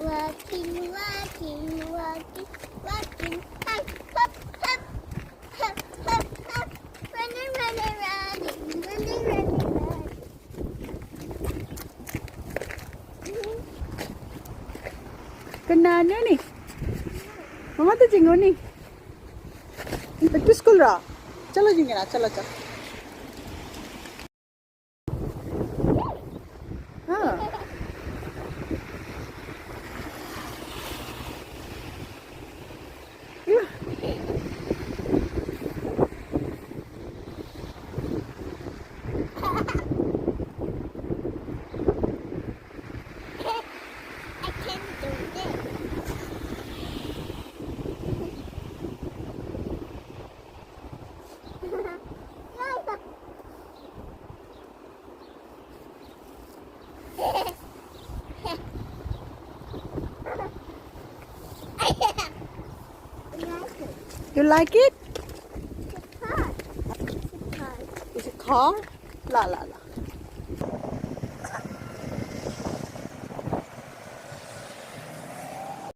Walking, walking, walking, walking. Hop, hop, hop, hop, hop, hop. Running, running, running, running, running, running. Kenapa ni? Mama tu jenggot ni. Pergi sekolah. Chalo jenggot na, chalo chalo. हाँ I can do this. You like it? It's a car. Is it car? La la la.